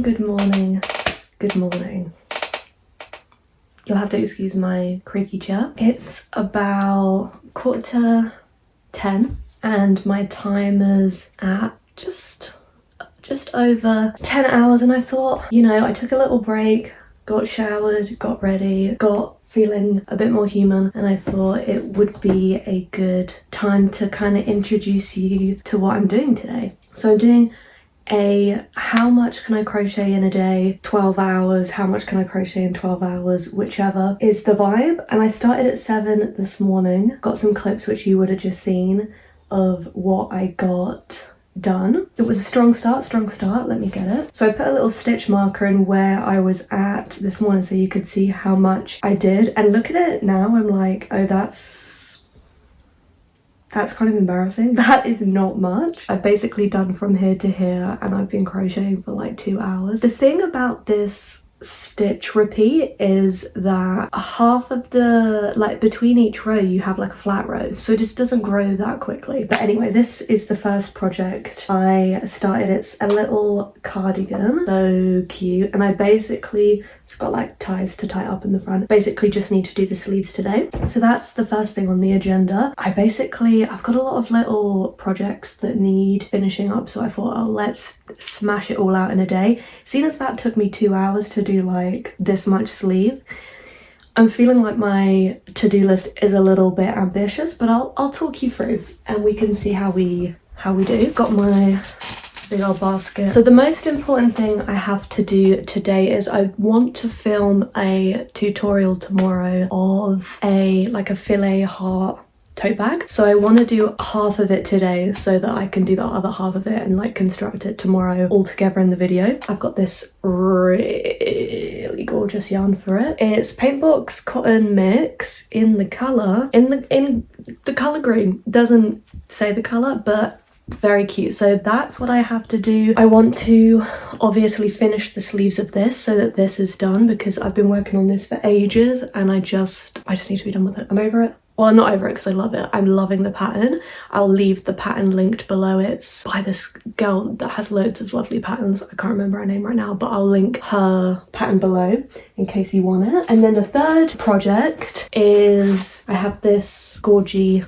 good morning, good morning. You'll have to excuse my creaky chair. It's about 10:15 and my timer's at just over 10 hours, and I thought, you know, I took a little break, got showered, got ready, got feeling a bit more human, and I thought it would be a good time to kind of introduce you to what I'm doing today. So I'm doing a how much can I crochet in a day, 12 hours, how much can I crochet in 12 hours, whichever is the vibe. And I started at 7 this morning, got some clips which you would have just seen of what I got done. It was a strong start, let me get it. So I put a little stitch marker in where I was at this morning so you could see how much I did, and look at it now, I'm like, oh, that's kind of embarrassing. That is not much. I've basically done from here to here and I've been crocheting for like 2 hours. The thing about this stitch repeat is that half of the, like between each row you have like a flat row, so it just doesn't grow that quickly. But anyway, this is the first project I started. It's a little cardigan, so cute, and I basically, it's got like ties to tie up in the front. Basically just need to do the sleeves today. So that's the first thing on the agenda. I've got a lot of little projects that need finishing up, so I thought, oh, let's smash it all out in a day. Seeing as that took me 2 hours to do like this much sleeve, I'm feeling like my to-do list is a little bit ambitious, but I'll talk you through and we can see how we do. Got my big old basket. So the most important thing I have to do today is I want to film a tutorial tomorrow of a Filet heart tote bag. So I want to do half of it today so that I can do the other half of it and like construct it tomorrow all together in the video. I've got this really gorgeous yarn for it. It's Paintbox Cotton Mix in the color, in the color green. Doesn't say the color, but very cute. So that's what I have to do. I want to obviously finish the sleeves of this so that this is done, because I've been working on this for ages and I just need to be done with it. I'm over it. Well, I'm not over it because I love it. I'm loving the pattern. I'll leave the pattern linked below. It's by this girl that has loads of lovely patterns. I can't remember her name right now, but I'll link her pattern below in case you want it. And then the third project is I have this gorgy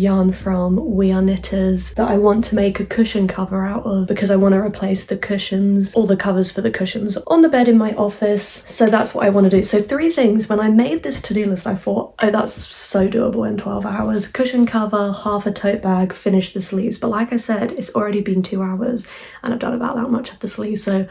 yarn from We Are Knitters that I want to make a cushion cover out of, because I want to replace the cushions, all the covers for the cushions on the bed in my office. So that's what I want to do. So 3 things. When I made this to-do list, I thought, oh, that's so doable in 12 hours. Cushion cover, half a tote bag, finish the sleeves. But like I said, it's already been 2 hours and I've done about that much of the sleeves. So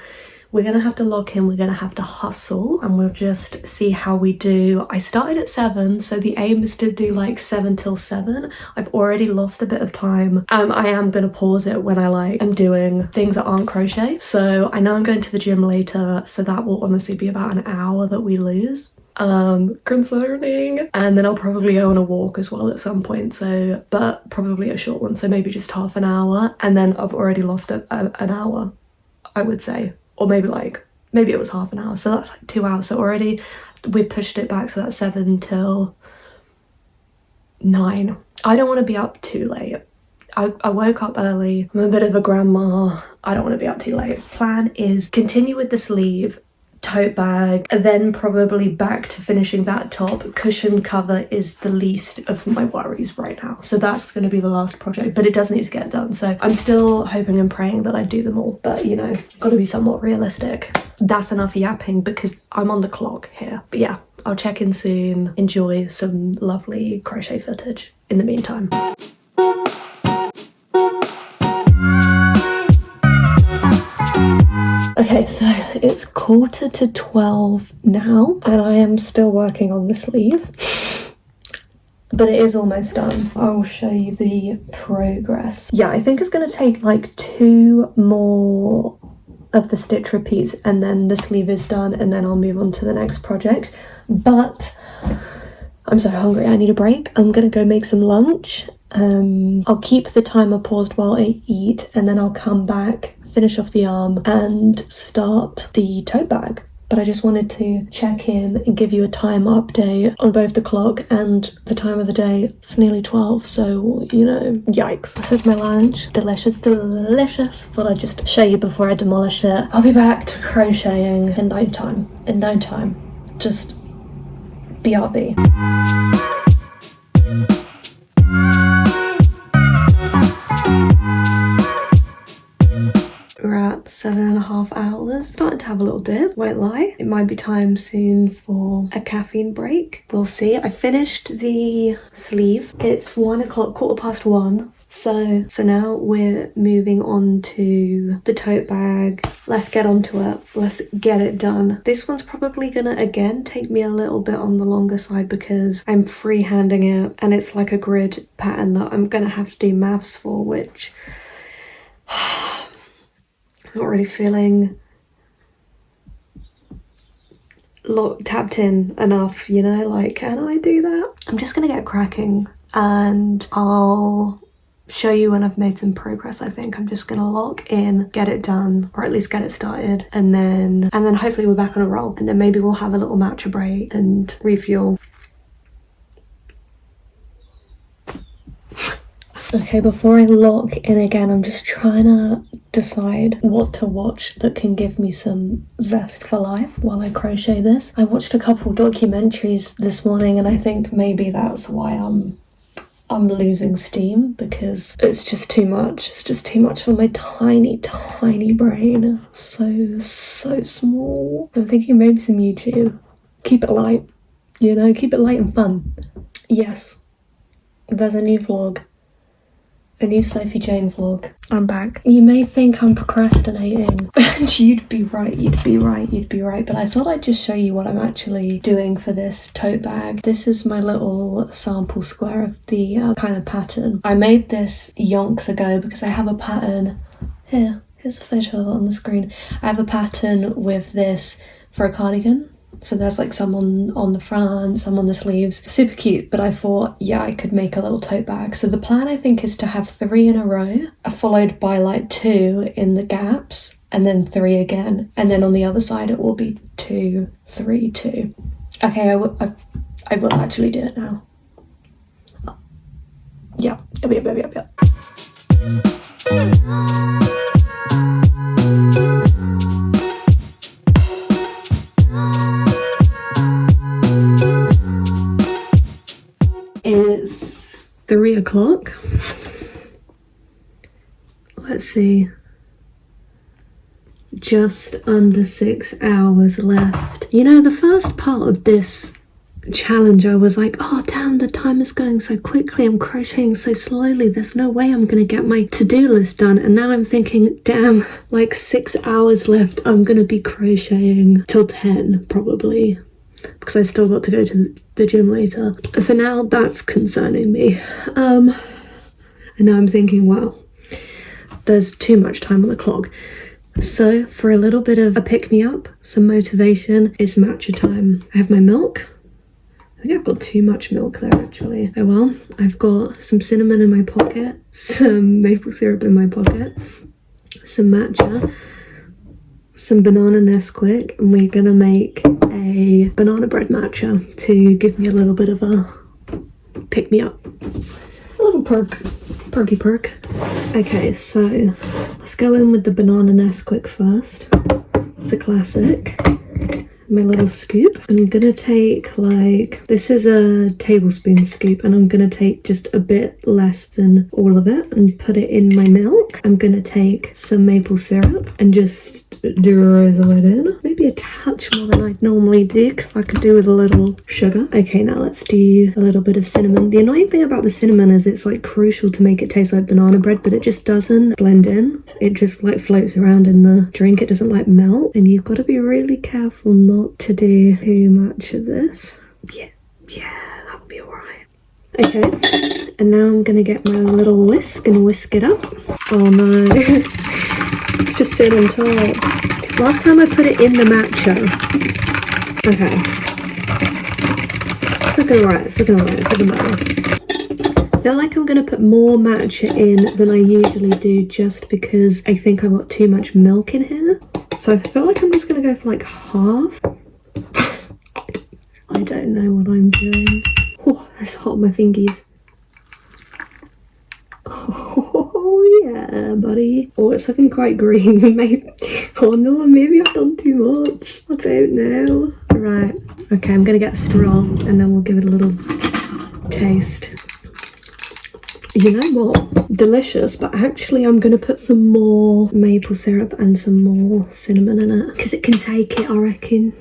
we're gonna have to lock in, we're gonna have to hustle, and we'll just see how we do. I started at 7, so the aim is to do like 7 till 7. I've already lost a bit of time. I am gonna pause it when I am doing things that aren't crochet. So I know I'm going to the gym later, so that will honestly be about an hour that we lose. Concerning. And then I'll probably go on a walk as well at some point, so, but probably a short one, so maybe just half an hour, and then I've already lost an hour, I would say, or maybe it was half an hour, so that's like 2 hours. So already we've pushed it back, so that's 7 till 9. I don't want to be up too late. I woke up early, I'm a bit of a grandma, I don't want to be up too late. Plan is continue with the sleeve, tote bag, and then probably back to finishing that top. Cushion cover is the least of my worries right now, so that's going to be the last project, but it does need to get done. So I'm still hoping and praying that I do them all, but you know, got to be somewhat realistic. That's enough yapping because I'm on the clock here. But yeah, I'll check in soon, enjoy some lovely crochet footage in the meantime. Okay, so it's 11:45 now and I am still working on the sleeve, but it is almost done. I will show you the progress. Yeah, I think it's going to take like 2 more of the stitch repeats and then the sleeve is done, and then I'll move on to the next project. But I'm so hungry, I need a break. I'm gonna go make some lunch. I'll keep the timer paused while I eat, and then I'll come back, finish off the arm and start the tote bag. but I just wanted to check in and give you a time update on both the clock and the time of the day. It's nearly 12, so, you know, yikes. This is my lunch. Delicious, delicious. Thought I'd just show you before I demolish it. I'll be back to crocheting in no time. In no time. Just BRB. We're at 7.5 hours. Starting to have a little dip, won't lie. It might be time soon for a caffeine break. We'll see. I finished the sleeve. It's 1 o'clock, 1:15. So now we're moving on to the tote bag. Let's get onto it. Let's get it done. This one's probably gonna, again, take me a little bit on the longer side because I'm freehanding it and it's like a grid pattern that I'm gonna have to do maths for, which not really feeling tapped in enough, you know, like, can I do that? I'm just gonna get cracking and I'll show you when I've made some progress. I think I'm just gonna lock in, get it done, or at least get it started, and then hopefully we're back on a roll, and then maybe we'll have a little matcha break and refuel. Okay, before I lock in again, I'm just trying to decide what to watch that can give me some zest for life while I crochet this. I watched a couple documentaries this morning and I think maybe that's why I'm losing steam, because it's just too much. It's just too much for my tiny, tiny brain. So small. I'm thinking maybe some YouTube. Keep it light, you know, keep it light and fun. Yes, there's a new vlog. A new Sophie Jane vlog. I'm back. You may think I'm procrastinating and you'd be right, but I thought I'd just show you what I'm actually doing for this tote bag. This is my little sample square of the kind of pattern. I made this yonks ago because I have a pattern here. Here's a photo of it on the screen. I have a pattern with this for a cardigan. So there's like some on the front, some on the sleeves. Super cute, but I thought, yeah, I could make a little tote bag. So the plan, I think, is to have 3 in a row, followed by like 2 in the gaps, and then 3 again. And then on the other side, it will be 2, 3, 2. Okay, I will actually do it now. Yeah. It's 3 o'clock. Let's see. Just under 6 hours left. You know, the first part of this challenge, I was like, oh damn, the time is going so quickly. I'm crocheting so slowly. There's no way I'm gonna get my to-do list done. And now I'm thinking, damn, like 6 hours left. I'm gonna be crocheting till 10 probably, because I still got to go to the gym later. So now that's concerning me. And now I'm thinking, wow, there's too much time on the clock. So for a little bit of a pick-me-up, some motivation, it's matcha time. I have my milk. I think I've got too much milk there actually. Oh well, I've got some cinnamon in my pocket, some maple syrup in my pocket, some matcha, some banana Nesquik, and we're gonna make a banana bread matcha to give me a little bit of a pick-me-up. A little perky perk. Okay, so let's go in with the banana Nesquik first. It's a classic. My little scoop. I'm gonna take like, this is a tablespoon scoop, and I'm gonna take just a bit less than all of it and put it in my milk. I'm gonna take some maple syrup and just drizzle it in. Maybe a touch more than I'd normally do, because I could do with a little sugar. Okay, now let's do a little bit of cinnamon. The annoying thing about the cinnamon is it's like crucial to make it taste like banana bread, but it just doesn't blend in. It just like floats around in the drink. It doesn't like melt, and you've got to be really careful not to do too much of this. Yeah, that would be alright. Okay, and now I'm gonna get my little whisk and whisk it up. Oh no, it's just sit on top. Last time I put it in the matcha. Okay, it's looking alright, it's looking better. I feel like I'm gonna put more matcha in than I usually do, just because I think I've got too much milk in here. So I feel like I'm just gonna go for like half. I don't know what I'm doing. Oh, it's hot on my fingies. Oh yeah, buddy. Oh, it's looking quite green. Maybe. Oh no, maybe I've done too much. I don't know. Right. Okay, I'm gonna get a straw and then we'll give it a little taste. You know what? Delicious, but actually I'm gonna put some more maple syrup and some more cinnamon in it because it can take it, I reckon.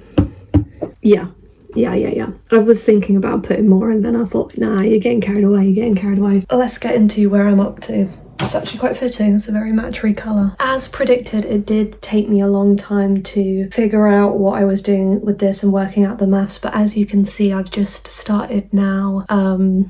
Yeah. I was thinking about putting more and then I thought, nah, you're getting carried away. Let's get into where I'm up to. It's actually quite fitting. It's a very matchery colour. As predicted, it did take me a long time to figure out what I was doing with this and working out the maths, but as you can see, I've just started now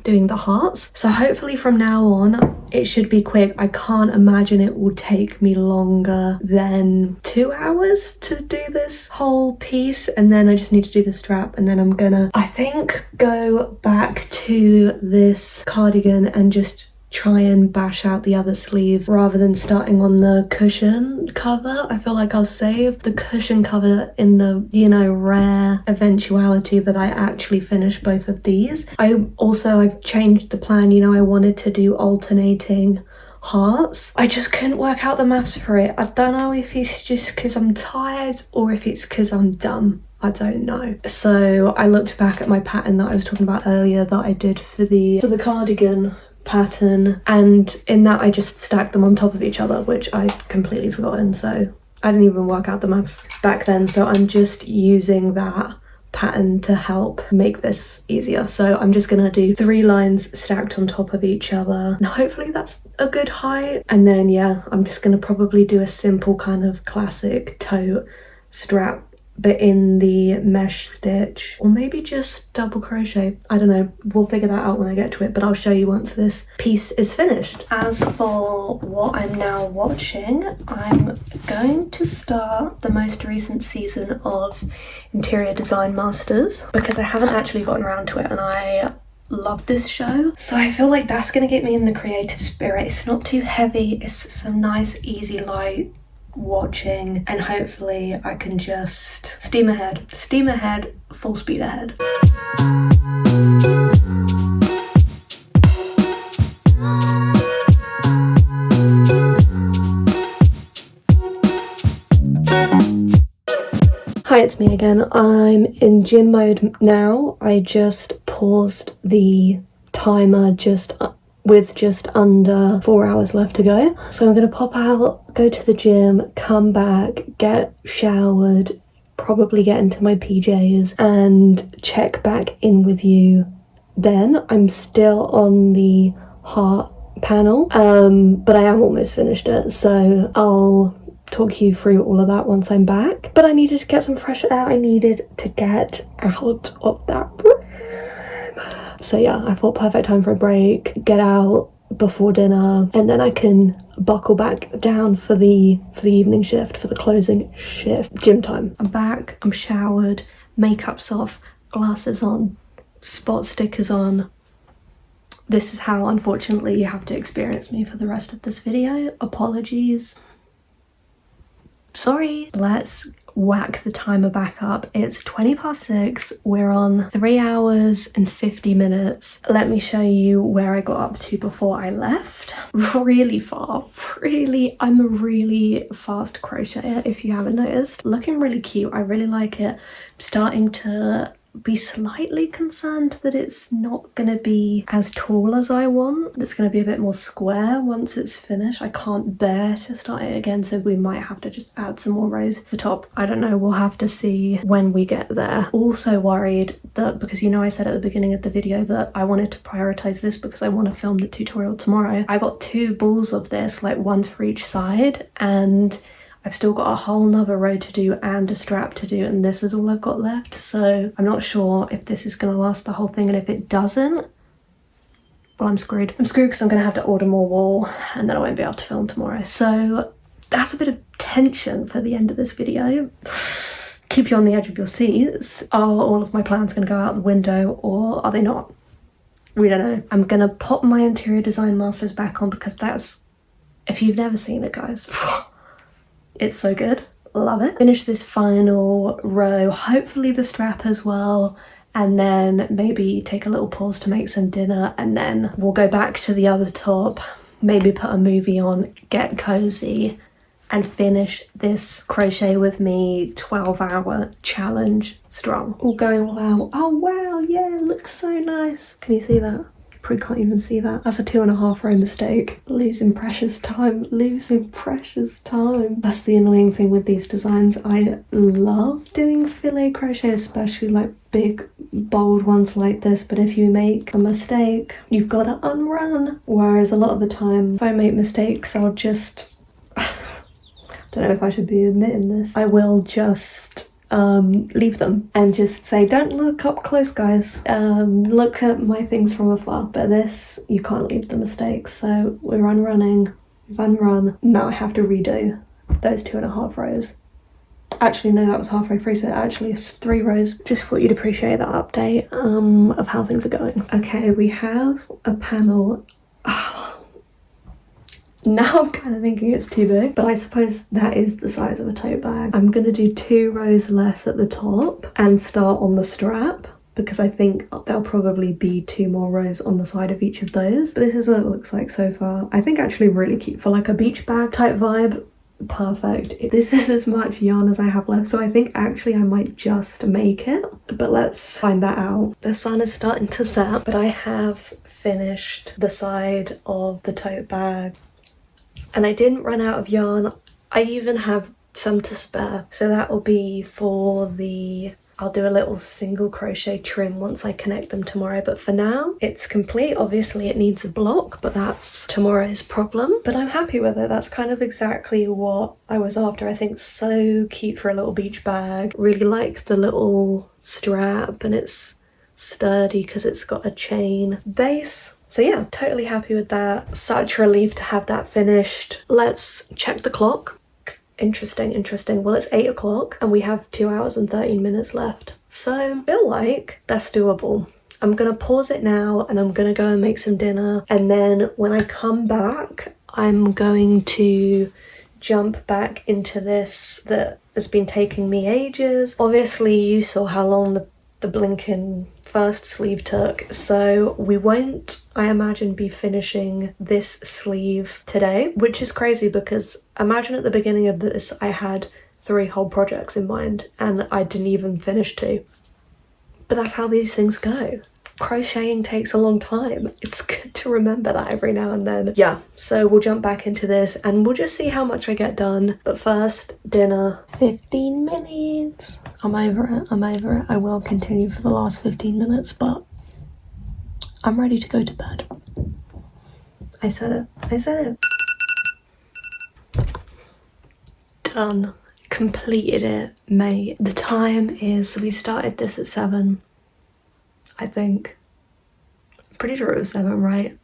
doing the hearts. So hopefully from now on, it should be quick. I can't imagine it will take me longer than 2 hours to do this whole piece, and then I just need to do the strap, and then I'm gonna, I think, go back to this cardigan and just try and bash out the other sleeve rather than starting on the cushion cover. I feel like I'll save the cushion cover in the, you know, rare eventuality that I actually finish both of these. I've changed the plan, you know, I wanted to do alternating hearts. I just couldn't work out the maths for it. I don't know if it's just because I'm tired or if it's because I'm dumb. I don't know. So I looked back at my pattern that I was talking about earlier that I did for the cardigan pattern, and in that I just stacked them on top of each other, which I'd completely forgotten, so I didn't even work out the maths back then, so I'm just using that pattern to help make this easier. So I'm just gonna do 3 lines stacked on top of each other, and hopefully that's a good height. And then yeah, I'm just gonna probably do a simple kind of classic tote strap, but in the mesh stitch, or maybe just double crochet. I don't know, we'll figure that out when I get to it, but I'll show you once this piece is finished. As for what I'm now watching, I'm going to start the most recent season of Interior Design Masters because I haven't actually gotten around to it, and I love this show, so I feel like that's gonna get me in the creative spirit. It's not too heavy, it's some nice easy light watching, and hopefully I can just steam ahead, full speed ahead. Hi, it's me again. I'm in gym mode now. I just paused the timer with just under 4 hours left to go. So I'm gonna pop out, go to the gym, come back, get showered, probably get into my PJs and check back in with you then. I'm still on the heart panel, but I am almost finished it. So I'll talk you through all of that once I'm back. But I needed to get some fresh air. I needed to get out of that room. So yeah, I thought perfect time for a break, get out before dinner, and then I can buckle back down for the evening shift, for the closing shift, gym time. I'm back, I'm showered, makeup's off, glasses on, spot stickers on. This is how, unfortunately, you have to experience me for the rest of this video. Apologies. Sorry. Let's whack the timer back up. It's 6:20. We're on 3 hours and 50 minutes. Let me show you where I got up to before I left. Really far. I'm a really fast crocheter, if you haven't noticed. Looking really cute. I really like it. I'm starting to be slightly concerned that it's not gonna be as tall as I want. It's gonna be a bit more square once it's finished. I can't bear to start it again, so we might have to just add some more rows to the top. I don't know, we'll have to see when we get there. Also worried that, because you know I said at the beginning of the video that I wanted to prioritize this because I want to film the tutorial tomorrow. I got 2 balls of this, like 1 for each side, and I've still got a whole nother row to do and a strap to do, and this is all I've got left. So I'm not sure if this is gonna last the whole thing, and if it doesn't, well, I'm screwed. I'm screwed because I'm gonna have to order more wool and then I won't be able to film tomorrow. So that's a bit of tension for the end of this video. Keep you on the edge of your seats. Are all of my plans gonna go out the window or are they not? We don't know. I'm gonna pop my Interior Design Masters back on because that's, if you've never seen it, guys, it's so good. love it. Finish this final row, hopefully the strap as well, and then maybe take a little pause to make some dinner, and then we'll go back to the other top, maybe put a movie on, get cozy, and finish this crochet with me 12-hour challenge strong. All going well. Oh wow, yeah, it looks so nice. Can you see that? Probably can't even see that. That's a 2.5 row mistake. Losing precious time, losing precious time. That's the annoying thing with these designs. I love doing filet crochet, especially like big bold ones like this, but if you make a mistake, you've got to unrun. Whereas a lot of the time, if I make mistakes, I'll just don't know if I should be admitting this, I will just leave them and just say, don't look up close guys, look at my things from afar. But this, you can't leave the mistakes, so we're unrunning, we've unrun. Now I have to redo those 2.5 rows. Actually no, that was halfway through, so actually it's 3 rows. Just thought you'd appreciate that update of how things are going. Okay, we have a panel. Now I'm kind of thinking it's too big, but I suppose that is the size of a tote bag. I'm gonna do 2 rows less at the top and start on the strap, because I think there'll probably be 2 more rows on the side of each of those. But this is what it looks like so far. I think actually really cute for like a beach bag type vibe. Perfect. This is as much yarn as I have left, so I think actually I might just make it, but let's find that out. The sun is starting to set, but I have finished the side of the tote bag. And I didn't run out of yarn. I even have some to spare. So that will be for the, I'll do a little single crochet trim once I connect them tomorrow. But for now, it's complete. Obviously it needs a block, but that's tomorrow's problem. But I'm happy with it. That's kind of exactly what I was after. I think so cute for a little beach bag. Really like the little strap, and it's sturdy because it's got a chain base. So yeah, totally happy with that. Such a relief to have that finished. Let's check the clock. Interesting. Well, it's 8 o'clock and we have 2 hours and 13 minutes left. So I feel like that's doable. I'm gonna pause it now and I'm gonna go and make some dinner. And then when I come back, I'm going to jump back into this that has been taking me ages. Obviously you saw how long the blinking first sleeve took, so we won't, I imagine, be finishing this sleeve today, which is crazy because imagine at the beginning of this I had 3 whole projects in mind and I didn't even finish 2. But that's how these things go. Crocheting takes a long time. It's good to remember that every now and then. Yeah, so we'll jump back into this and we'll just see how much I get done. But first, dinner. 15 minutes. I'm over it. I will continue for the last 15 minutes, but I'm ready to go to bed. I said it. Done. Completed it, mate. The time is, we started this at 7. I think. I'm pretty sure it was 7, right?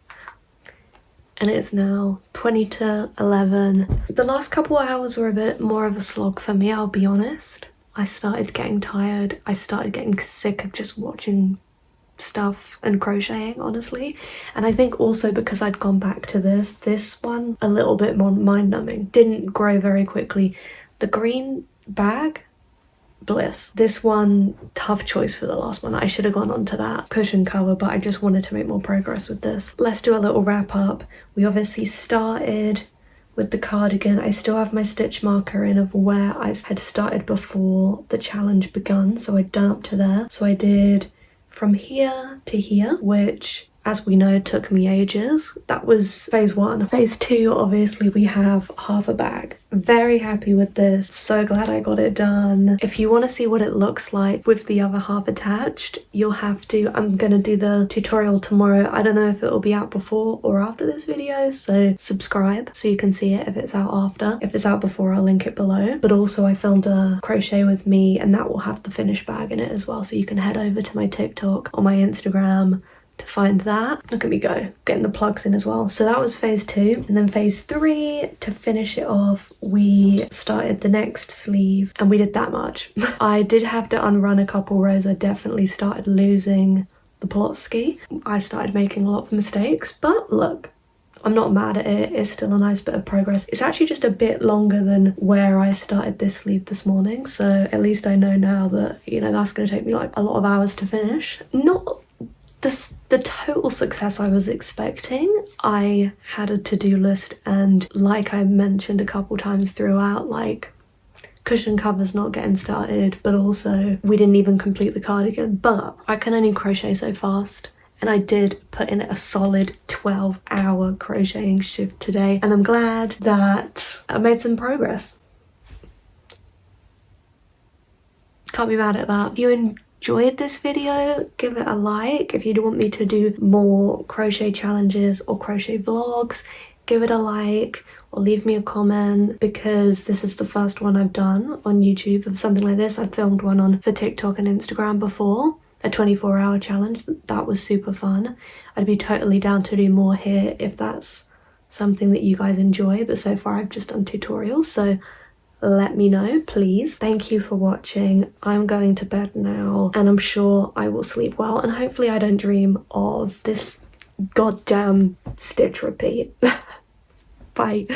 And it's now 20 to 11. The last couple of hours were a bit more of a slog for me, I'll be honest. I started getting tired. I started getting sick of just watching stuff and crocheting, honestly. And I think also because I'd gone back to this one a little bit more mind-numbing. Didn't grow very quickly. The green bag, bliss. This one, tough choice for the last one. I should have gone on to that cushion cover, but I just wanted to make more progress with this. Let's do a little wrap up. We obviously started with the cardigan. I still have my stitch marker in of where I had started before the challenge begun, so I'd done up to there. So I did from here to here, which, as we know, took me ages. That was phase 1. Phase 2, obviously, we have half a bag. Very happy with this. So glad I got it done. If you want to see what it looks like with the other half attached, you'll have to, I'm gonna do the tutorial tomorrow. I don't know if it'll be out before or after this video, so subscribe so you can see it if it's out after. If it's out before, I'll link it below. But also I filmed a crochet with me and that will have the finished bag in it as well, so you can head over to my TikTok or my Instagram to find that. Look at me go, getting the plugs in as well. So that was phase 2. And then phase 3, to finish it off, we started the next sleeve and we did that much. I did have to unrun a couple rows. I definitely started losing the plot ski. I started making a lot of mistakes, but look, I'm not mad at it, it's still a nice bit of progress. It's actually just a bit longer than where I started this sleeve this morning, so at least I know now that, you know, that's going to take me like a lot of hours to finish. Not the total success I was expecting. I had a to-do list, and like I mentioned a couple times throughout, like cushion covers not getting started, but also we didn't even complete the cardigan. But I can only crochet so fast, and I did put in a solid 12-hour crocheting shift today, and I'm glad that I made some progress. Can't be mad at that. If you enjoyed this video, give it a like. If you want me to do more crochet challenges or crochet vlogs, give it a like or leave me a comment, because this is the first one I've done on YouTube of something like this. I've filmed one on for TikTok and Instagram before, a 24-hour challenge. That was super fun. I'd be totally down to do more here if that's something that you guys enjoy, but so far I've just done tutorials, so let me know, please. Thank you for watching. I'm going to bed now, and I'm sure I will sleep well, and hopefully I don't dream of this goddamn stitch repeat. Bye.